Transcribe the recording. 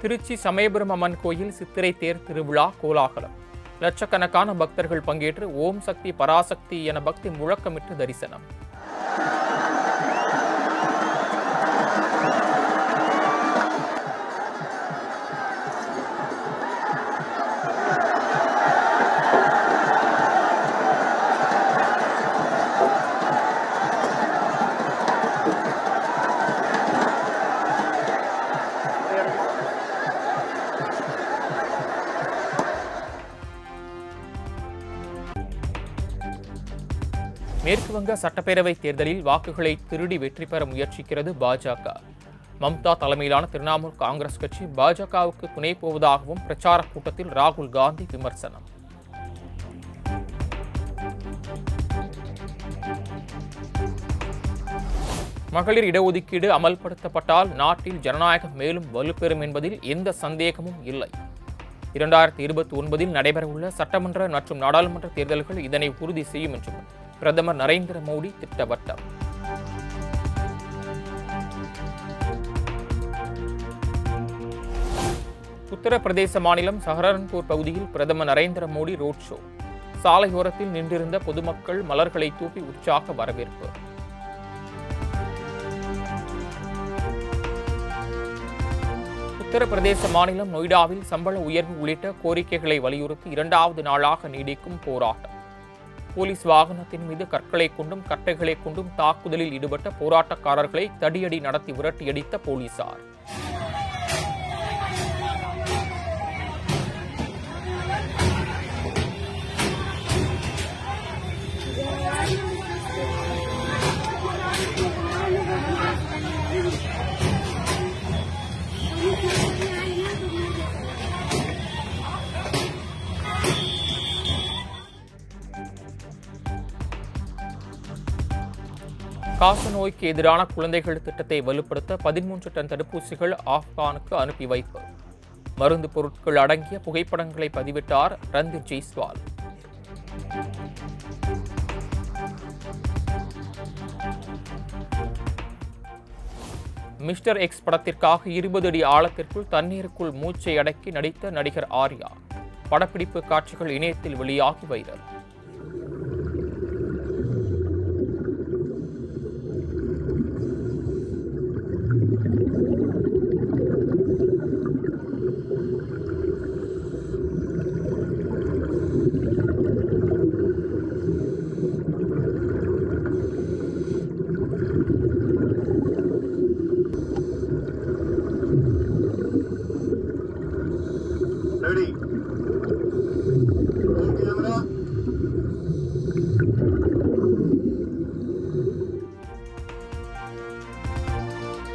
திருச்சி சமயபுரம் அம்மன் கோயில் சித்திரை தேர் திருவிழா கோலாகலம். லட்சக்கணக்கான பக்தர்கள் பங்கேற்று ஓம் சக்தி பராசக்தி என பக்தி முழக்கமிட்டு தரிசனம். மேற்கு வங்க சட்டப்பேரவைத் தேர்தலில் வாக்குகளை திருடி வெற்றி பெற முயற்சிக்கிறது பாஜக. மம்தா தலைமையிலான திரிணாமுல் காங்கிரஸ் கட்சி பாஜகவுக்கு துணை போவதாகவும் பிரச்சாரக் கூட்டத்தில் ராகுல் காந்தி விமர்சனம். மகளிர் இடஒதுக்கீடு அமல்படுத்தப்பட்டால் நாட்டில் ஜனநாயகம் மேலும் வலுப்பெறும் என்பதில் எந்த சந்தேகமும் இல்லை. 2029 நடைபெறவுள்ள சட்டமன்ற மற்றும் நாடாளுமன்ற தேர்தல்கள் இதனை உறுதி செய்யும் என்றும் பிரதமர் நரேந்திர மோடி திட்டவட்டம். உத்தரப்பிரதேச மாநிலம் சஹரன்பூர் பகுதியில் பிரதமர் நரேந்திர மோடி ரோட் ஷோ. சாலையோரத்தில் நின்றிருந்த பொதுமக்கள் மலர்களை தூக்கி உற்சாக வரவேற்பு. உத்தரப்பிரதேச மாநிலம் நொய்டாவில் சம்பள உயர்வு உள்ளிட்ட கோரிக்கைகளை வலியுறுத்தி 2வது நாளாக நீடிக்கும் போராட்டம். போலீஸ் வாகனத்தின் மீது கற்களை கொண்டும் கட்டைகளை கொண்டும் தாக்குதலில் ஈடுபட்ட போராட்டக்காரர்களை தடியடி நடத்தி விரட்டியடித்த போலீசார். காசநோய்க்கு எதிரான குழந்தைகள் திட்டத்தை வலுப்படுத்த 13 டன் தடுப்பூசிகள் ஆப்கானுக்கு அனுப்பி வைப்பு. மருந்து பொருட்கள் அடங்கிய புகைப்படங்களை பதிவிட்டார் ரந்தீர் ஜெய்ஸ்வால். மிஸ்டர் எக்ஸ் படத்திற்காக 20 அடி ஆழத்திற்குள் தண்ணீருக்குள் மூச்சை அடக்கி நடித்த நடிகர் ஆர்யா. படப்பிடிப்பு காட்சிகள் இணையத்தில் வெளியாகி வைரல்.